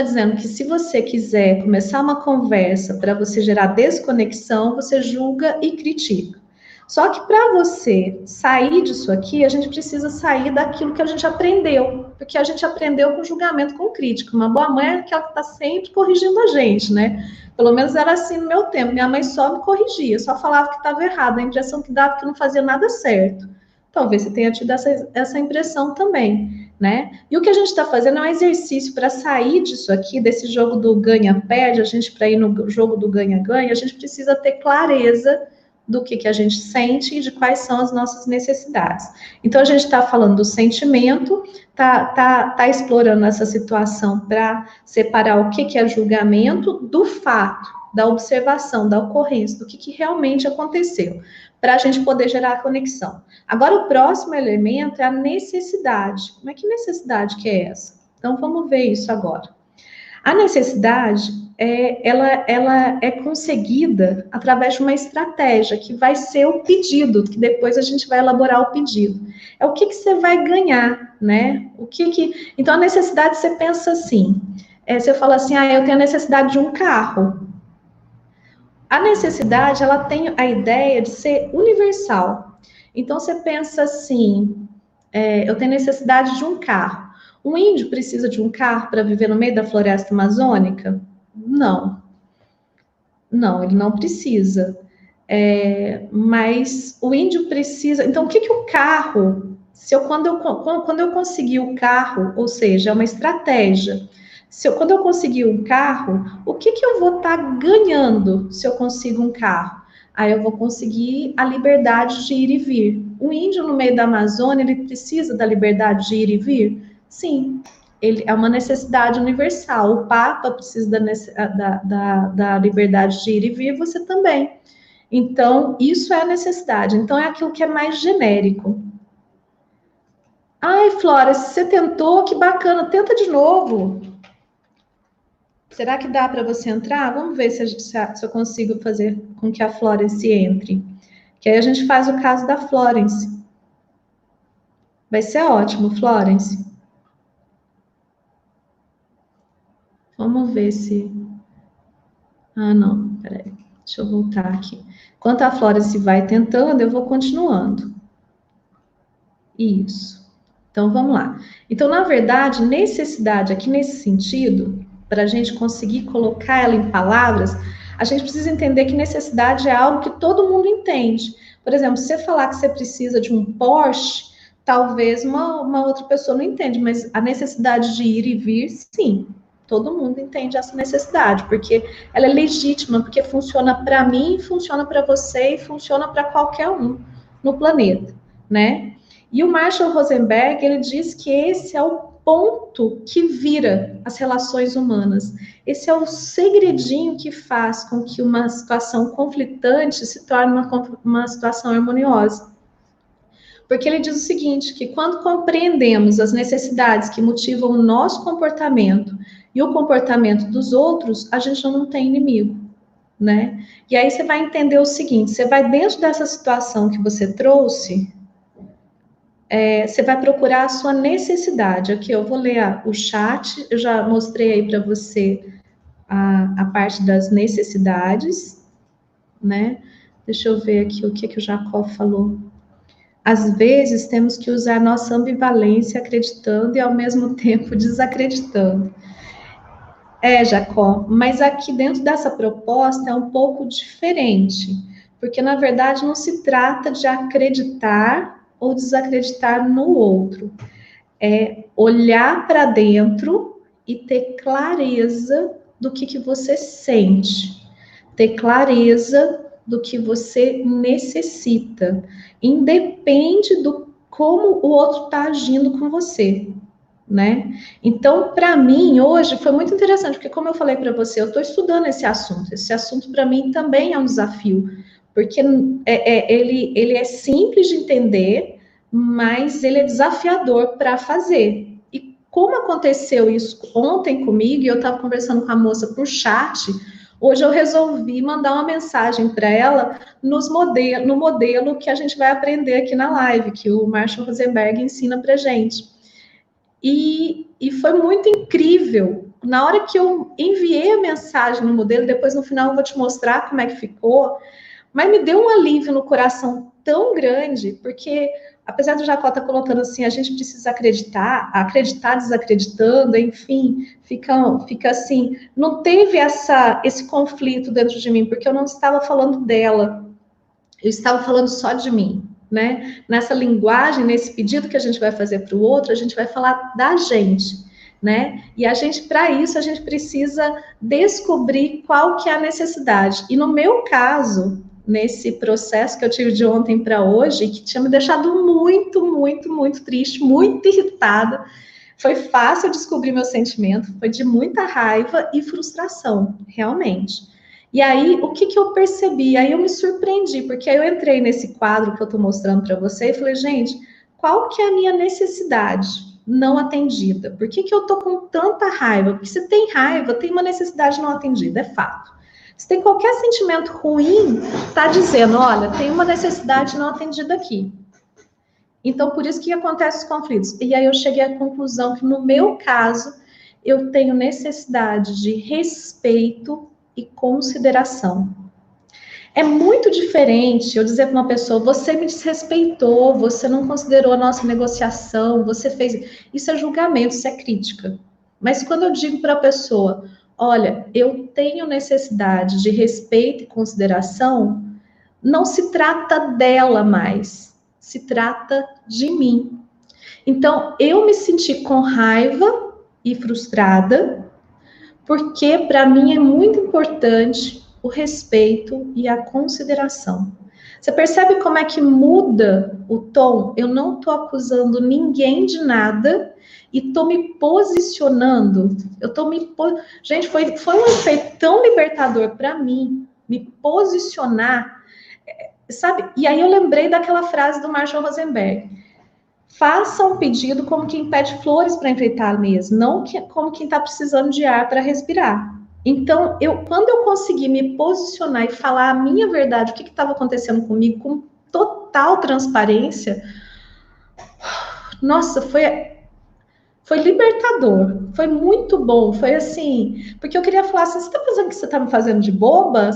dizendo que se você quiser começar uma conversa para você gerar desconexão, você julga e critica. Só que para você sair disso aqui, a gente precisa sair daquilo que a gente aprendeu, porque a gente aprendeu com julgamento, com crítica. Uma boa mãe é aquela que está sempre corrigindo a gente, né? Pelo menos era assim no meu tempo. Minha mãe só me corrigia, só falava que estava errado, a impressão que dava que não fazia nada certo. Talvez você tenha tido essa impressão também, né? E o que a gente está fazendo é um exercício para sair disso aqui, desse jogo do ganha-perde, a gente, para ir no jogo do ganha-ganha, a gente precisa ter clareza do que a gente sente e de quais são as nossas necessidades. Então, a gente está falando do sentimento, tá explorando essa situação para separar o que é julgamento do fato, da observação, da ocorrência, do que realmente aconteceu, para a gente poder gerar a conexão. Agora, o próximo elemento é a necessidade. Mas que necessidade que é essa? Então, vamos ver isso agora. A necessidade, ela é conseguida através de uma estratégia, que vai ser o pedido, que depois a gente vai elaborar o pedido. É o que você vai ganhar, né? Então, a necessidade, você pensa assim, você fala assim, eu tenho a necessidade de um carro. A necessidade, ela tem a ideia de ser universal. Então, você pensa assim, eu tenho necessidade de um carro. Um índio precisa de um carro para viver no meio da floresta amazônica? Não. Não, ele não precisa. Mas o índio precisa... Então, o que o carro... Quando eu conseguir o carro, ou seja, é uma estratégia... Quando eu conseguir um carro, o que eu vou estar ganhando se eu consigo um carro? Aí eu vou conseguir a liberdade de ir e vir. O índio no meio da Amazônia, ele precisa da liberdade de ir e vir? Sim, ele é uma necessidade universal. O Papa precisa da liberdade de ir e vir, você também. Então, isso é a necessidade. Então, é aquilo que é mais genérico. Ai, Flora, se você tentou, que bacana, tenta de novo. Será que dá para você entrar? Vamos ver se eu consigo fazer com que a Florence entre. Que aí a gente faz o caso da Florence. Vai ser ótimo, Florence. Vamos ver se... Ah, não, peraí. Deixa eu voltar aqui. Enquanto a Florence vai tentando, eu vou continuando. Isso. Então, vamos lá. Então, na verdade, necessidade aqui nesse sentido, para a gente conseguir colocar ela em palavras, a gente precisa entender que necessidade é algo que todo mundo entende. Por exemplo, se você falar que você precisa de um Porsche, talvez uma outra pessoa não entende, mas a necessidade de ir e vir, sim. Todo mundo entende essa necessidade, porque ela é legítima, porque funciona para mim, funciona para você e funciona para qualquer um no planeta, né? E o Marshall Rosenberg, ele diz que esse é o ponto que vira as relações humanas. Esse é o segredinho que faz com que uma situação conflitante se torne uma situação harmoniosa. Porque ele diz o seguinte, que quando compreendemos as necessidades que motivam o nosso comportamento e o comportamento dos outros, a gente não tem inimigo, né? E aí você vai entender o seguinte, você vai dentro dessa situação que você trouxe, você vai procurar a sua necessidade. Aqui eu vou ler o chat, eu já mostrei aí para você a parte das necessidades, né? Deixa eu ver aqui o que o Jacó falou. Às vezes temos que usar nossa ambivalência acreditando e ao mesmo tempo desacreditando. Jacó, mas aqui dentro dessa proposta é um pouco diferente, porque na verdade não se trata de acreditar ou desacreditar no outro, é olhar para dentro e ter clareza do que você sente, ter clareza do que você necessita, independe do como o outro está agindo com você, né? Então, para mim, hoje foi muito interessante, porque como eu falei para você, eu estou estudando esse assunto para mim também é um desafio, porque ele é simples de entender, mas ele é desafiador para fazer. E como aconteceu isso ontem comigo, e eu estava conversando com a moça por chat, hoje eu resolvi mandar uma mensagem para ela no modelo que a gente vai aprender aqui na live, que o Marshall Rosenberg ensina para gente. E foi muito incrível na hora que eu enviei a mensagem no modelo, depois no final eu vou te mostrar como é que ficou, mas me deu um alívio no coração tão grande, porque apesar do Jacó estar colocando assim, a gente precisa acreditar desacreditando, enfim, fica assim, não teve esse conflito dentro de mim, porque eu não estava falando dela, eu estava falando só de mim, né? Nessa linguagem, nesse pedido que a gente vai fazer para o outro, a gente vai falar da gente, né? E a gente, para isso, a gente precisa descobrir qual que é a necessidade. E no meu caso, nesse processo que eu tive de ontem para hoje, que tinha me deixado muito, muito, muito triste, muito irritada, foi fácil descobrir meu sentimento, foi de muita raiva e frustração, realmente. E aí, o que que eu percebi? Aí eu me surpreendi, porque aí eu entrei nesse quadro que eu estou mostrando para você e falei, gente, qual que é a minha necessidade não atendida? Por que que eu estou com tanta raiva? Porque se tem raiva, tem uma necessidade não atendida, é fato. Se tem qualquer sentimento ruim, está dizendo, olha, tem uma necessidade não atendida aqui. Então, por isso que acontecem os conflitos. E aí eu cheguei à conclusão que, no meu caso, eu tenho necessidade de respeito e consideração. É muito diferente eu dizer para uma pessoa, você me desrespeitou, você não considerou a nossa negociação, você fez... Isso é julgamento, isso é crítica. Mas quando eu digo para a pessoa, olha, eu tenho necessidade de respeito e consideração, não se trata dela mais, se trata de mim. Então, eu me senti com raiva e frustrada, porque para mim é muito importante o respeito e a consideração. Você percebe como é que muda o tom? Eu não estou acusando ninguém de nada e estou me posicionando. Gente, foi um efeito tão libertador para mim, me posicionar, sabe? E aí eu lembrei daquela frase do Marshall Rosenberg. Faça um pedido como quem pede flores para enfeitar a mesa, não como quem está precisando de ar para respirar. Então, quando eu consegui me posicionar e falar a minha verdade, o que estava acontecendo comigo, com total transparência, nossa, foi libertador, foi muito bom, foi assim, porque eu queria falar assim, você tá pensando que você tá me fazendo de boba?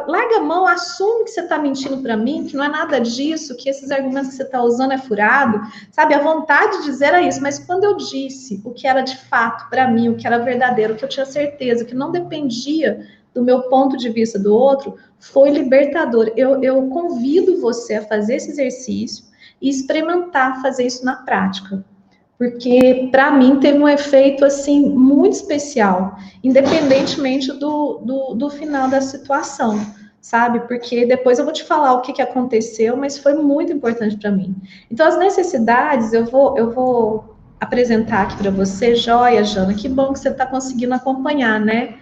Larga a mão, assume que você tá mentindo para mim, que não é nada disso, que esses argumentos que você tá usando é furado, sabe? A vontade de dizer era isso, mas quando eu disse o que era de fato para mim, o que era verdadeiro, o que eu tinha certeza, que não dependia do meu ponto de vista do outro, foi libertador. Eu convido você a fazer esse exercício e experimentar fazer isso na prática, porque para mim teve um efeito assim muito especial, independentemente do final da situação, sabe? Porque depois eu vou te falar o que aconteceu, mas foi muito importante para mim. Então, as necessidades eu vou apresentar aqui para você. Joia, Jana, que bom que você está conseguindo acompanhar, né?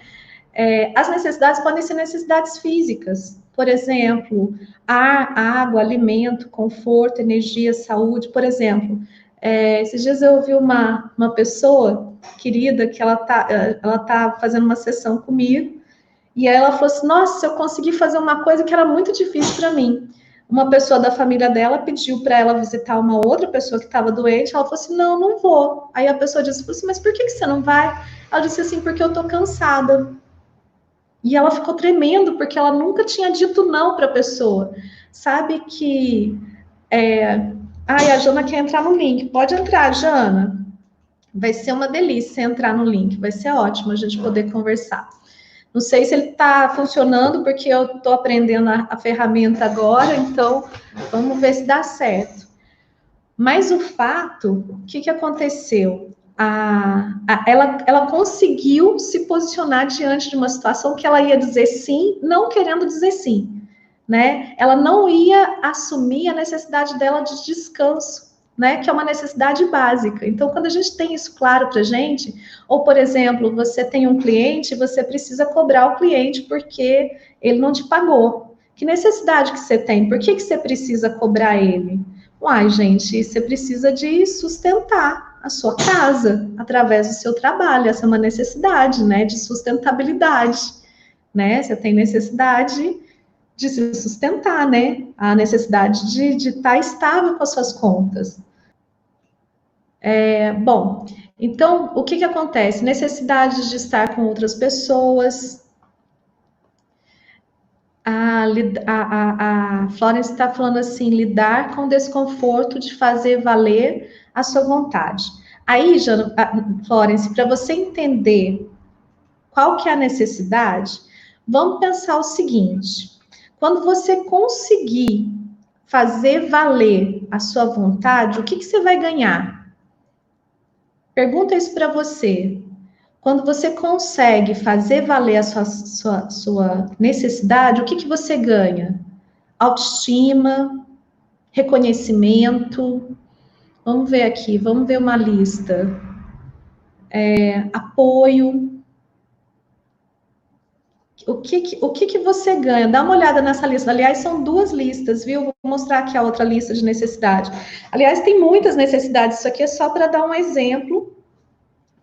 As necessidades podem ser necessidades físicas, por exemplo, ar, água, alimento, conforto, energia, saúde, por exemplo. Esses dias eu ouvi uma pessoa querida que ela tá fazendo uma sessão comigo, e aí ela falou assim, nossa, eu consegui fazer uma coisa que era muito difícil para mim. Uma pessoa da família dela pediu para ela visitar uma outra pessoa que estava doente, ela falou assim, não vou. Aí a pessoa disse assim, mas por que você não vai? Ela disse assim, porque eu tô cansada. E ela ficou tremendo, porque ela nunca tinha dito não para a pessoa. Sabe que... Ai, a Jana quer entrar no link. Pode entrar, Jana. Vai ser uma delícia entrar no link. Vai ser ótimo a gente poder conversar. Não sei se ele está funcionando, porque eu estou aprendendo a ferramenta agora, então vamos ver se dá certo. Mas o fato, o que aconteceu? Ela conseguiu se posicionar diante de uma situação que ela ia dizer sim, não querendo dizer sim, né? Ela não ia assumir a necessidade dela de descanso, né? Que é uma necessidade básica. Então, quando a gente tem isso claro para a gente, ou, por exemplo, você tem um cliente, você precisa cobrar o cliente porque ele não te pagou. Que necessidade que você tem? Por que você precisa cobrar ele? Uai, gente, você precisa de sustentar a sua casa através do seu trabalho. Essa é uma necessidade, né, de sustentabilidade, né? Você tem necessidade de se sustentar, né? A necessidade de estar estável com as suas contas. Bom, então, o que que acontece? Necessidade de estar com outras pessoas. A Florence está falando assim, lidar com o desconforto de fazer valer a sua vontade. Aí, Florence, para você entender qual que é a necessidade, vamos pensar o seguinte: quando você conseguir fazer valer a sua vontade, o que que você vai ganhar? Pergunta isso para você. Quando você consegue fazer valer a sua necessidade, o que que você ganha? Autoestima, reconhecimento. Vamos ver aqui, vamos ver uma lista. Apoio. O que que você ganha? Dá uma olhada nessa lista. Aliás, são duas listas, viu? Vou mostrar aqui a outra lista de necessidade. Aliás, tem muitas necessidades. Isso aqui é só para dar um exemplo,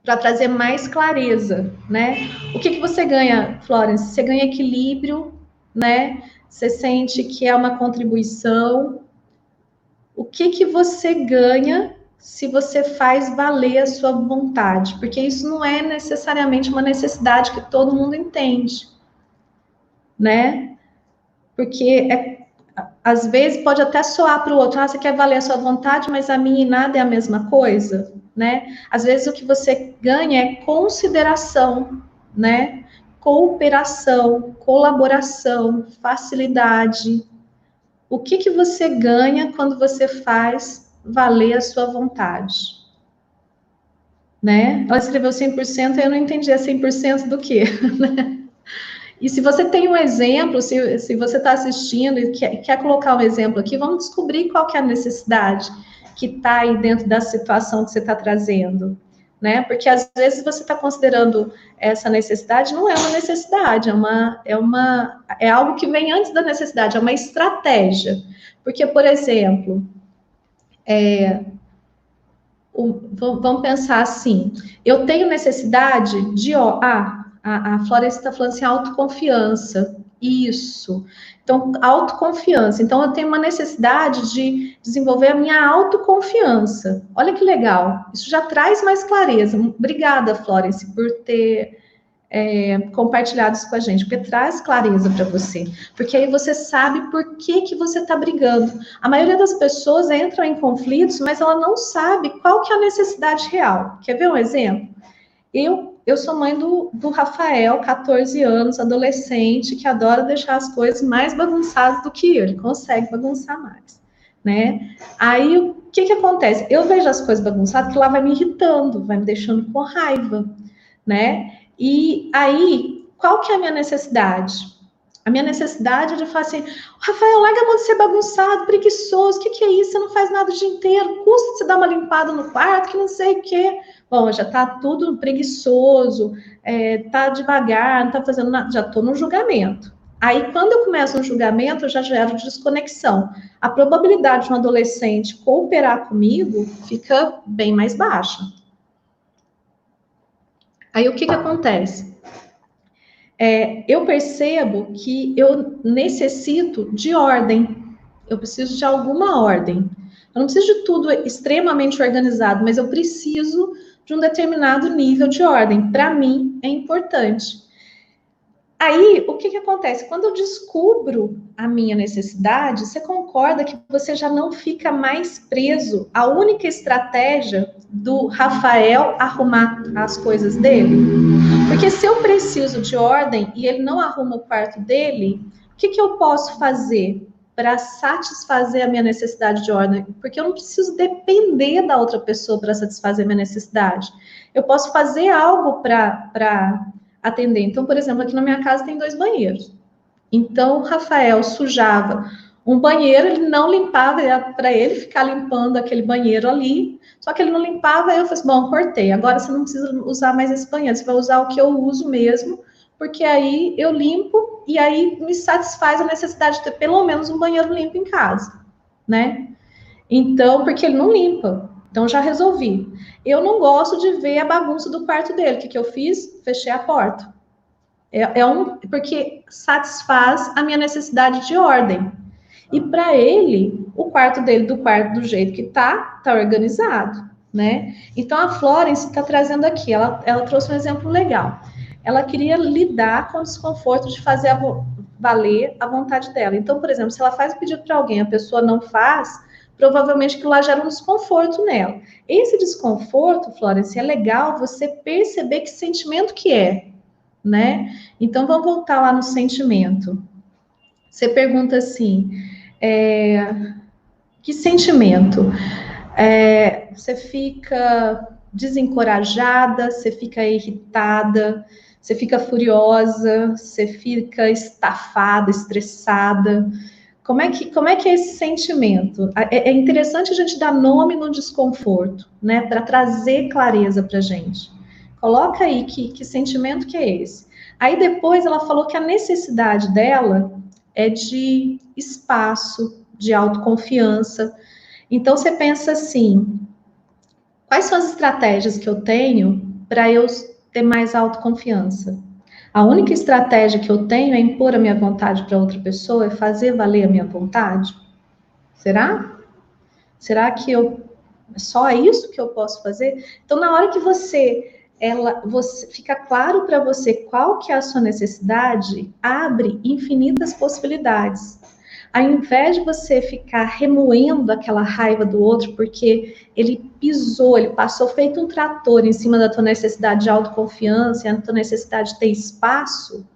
para trazer mais clareza, né? O que que você ganha, Florence? Você ganha equilíbrio, né? Você sente que é uma contribuição. O que que você ganha se você faz valer a sua vontade? Porque isso não é necessariamente uma necessidade que todo mundo entende, né? Porque às vezes pode até soar para o outro, você quer valer a sua vontade, mas a minha e nada é a mesma coisa, né? Às vezes o que você ganha é consideração, né? Cooperação, colaboração, facilidade. O que que você ganha quando você faz valer a sua vontade? Né? Ela escreveu 100%, eu não entendi, é 100% do quê? E se você tem um exemplo, se você está assistindo e quer colocar um exemplo aqui, vamos descobrir qual que é a necessidade que está aí dentro da situação que você está trazendo, né? Porque às vezes você está considerando essa necessidade, não é uma necessidade, é algo que vem antes da necessidade, é uma estratégia. Porque, por exemplo, vamos pensar assim, eu tenho necessidade de, a Floresta está falando assim, autoconfiança, isso. Então, autoconfiança. Então, eu tenho uma necessidade de desenvolver a minha autoconfiança. Olha que legal. Isso já traz mais clareza. Obrigada, Florence, por ter compartilhado isso com a gente, porque traz clareza para você. Porque aí você sabe por que que você está brigando. A maioria das pessoas entram em conflitos, mas ela não sabe qual que é a necessidade real. Quer ver um exemplo? Eu sou mãe do Rafael, 14 anos, adolescente, que adora deixar as coisas mais bagunçadas do que eu. Ele consegue bagunçar mais, né? Aí, o que que acontece? Eu vejo as coisas bagunçadas, que lá vai me irritando, vai me deixando com raiva, né? E aí, qual que é a minha necessidade? A minha necessidade é de falar assim, Rafael, larga a mão de ser bagunçado, preguiçoso, o que que é isso? Você não faz nada o dia inteiro, custa você dar uma limpada no quarto, que não sei o quê. Bom, já tá tudo preguiçoso, tá devagar, não tá fazendo nada, já tô no julgamento. Aí, quando eu começo um julgamento, eu já gero desconexão. A probabilidade de um adolescente cooperar comigo fica bem mais baixa. Aí, o que que acontece? Eu percebo que eu necessito de ordem. Eu preciso de alguma ordem. Eu não preciso de tudo extremamente organizado, mas eu preciso de um determinado nível de ordem. Para mim, é importante. Aí, o que que acontece? Quando eu descubro a minha necessidade, você concorda que você já não fica mais preso à única estratégia do Rafael arrumar as coisas dele? Porque se eu preciso de ordem e ele não arruma o quarto dele, o que que eu posso fazer para satisfazer a minha necessidade de ordem? Porque eu não preciso depender da outra pessoa para satisfazer a minha necessidade. Eu posso fazer algo para atender. Então, por exemplo, aqui na minha casa tem 2 banheiros. Então, o Rafael sujava um banheiro, ele não limpava, para ele ficar limpando aquele banheiro ali, só que ele não limpava, aí eu falei assim, bom, cortei, agora você não precisa usar mais esse banheiro, você vai usar o que eu uso mesmo, porque aí eu limpo e aí me satisfaz a necessidade de ter pelo menos um banheiro limpo em casa, né? Então, porque ele não limpa, então já resolvi. Eu não gosto de ver a bagunça do quarto dele, o que que eu fiz? Fechei a porta. Porque satisfaz a minha necessidade de ordem. E para ele, o quarto dele, do quarto do jeito que tá organizado. né? Então, a Florence está trazendo aqui, ela trouxe um exemplo legal. Ela queria lidar com o desconforto de fazer valer a vontade dela. Então, por exemplo, se ela faz o pedido para alguém, a pessoa não faz, provavelmente aquilo lá gera um desconforto nela. Esse desconforto, Florence, é legal você perceber que sentimento que é, né? Então, vamos voltar lá no sentimento. Você pergunta assim, que sentimento? Você fica desencorajada, você fica irritada, você fica furiosa, você fica estafada, estressada. Como é que é esse sentimento? É interessante a gente dar nome no desconforto, né? Para trazer clareza para a gente. Coloca aí que sentimento que é esse. Aí depois ela falou que a necessidade dela é de espaço, de autoconfiança. Então você pensa assim: quais são as estratégias que eu tenho para eu ter mais autoconfiança? A única estratégia que eu tenho é impor a minha vontade para outra pessoa, é fazer valer a minha vontade? Será? Será que é só isso que eu posso fazer? Então, na hora que você fica claro para você qual que é a sua necessidade, abre infinitas possibilidades. Ao invés de você ficar remoendo aquela raiva do outro, porque ele pisou, ele passou feito um trator em cima da tua necessidade de autoconfiança, a tua necessidade de ter espaço,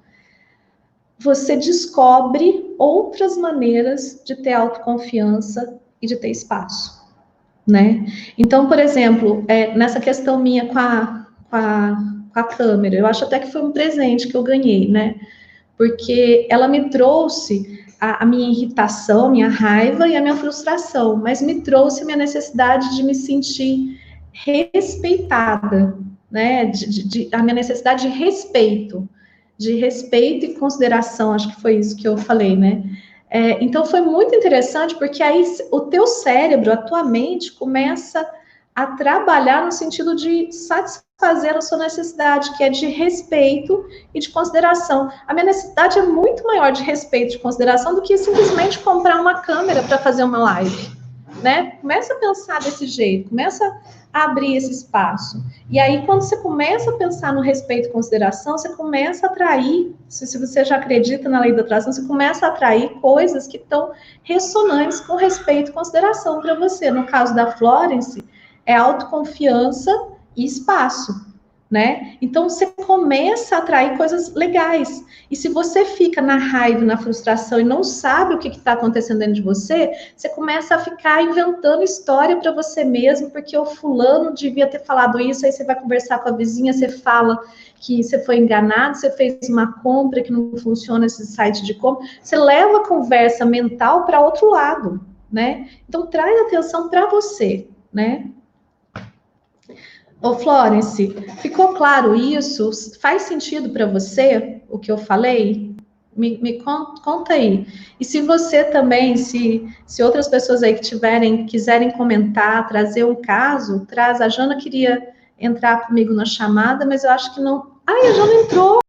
você descobre outras maneiras de ter autoconfiança e de ter espaço, né? Então, por exemplo, nessa questão minha com a câmera, eu acho até que foi um presente que eu ganhei, né? Porque ela me trouxe a minha irritação, a minha raiva e a minha frustração, mas me trouxe a minha necessidade de me sentir respeitada, né? A minha necessidade de respeito e consideração, acho que foi isso que eu falei, né? Então foi muito interessante, porque aí o teu cérebro, a tua mente começa a trabalhar no sentido de satisfazer a sua necessidade, que é de respeito e de consideração. A minha necessidade é muito maior de respeito e de consideração do que simplesmente comprar uma câmera para fazer uma live, né? Começa a pensar desse jeito, começa a abrir esse espaço. E aí, quando você começa a pensar no respeito e consideração, você começa a atrair, se você já acredita na lei da atração, você começa a atrair coisas que estão ressonantes com respeito e consideração para você. No caso da Florence, é autoconfiança e espaço, né? Então você começa a atrair coisas legais. E se você fica na raiva, na frustração e não sabe o que está acontecendo dentro de você, você começa a ficar inventando história para você mesmo, porque o fulano devia ter falado isso, aí você vai conversar com a vizinha, você fala que você foi enganado, você fez uma compra que não funciona esse site de compra, você leva a conversa mental para outro lado, né? Então traz atenção para você, né? Ô, Florence, ficou claro isso? Faz sentido para você o que eu falei? Me conta aí. E se você também, se outras pessoas aí que quiserem comentar, trazer um caso, traz. A Jana queria entrar comigo na chamada, mas eu acho que não. Ai, a Jana entrou!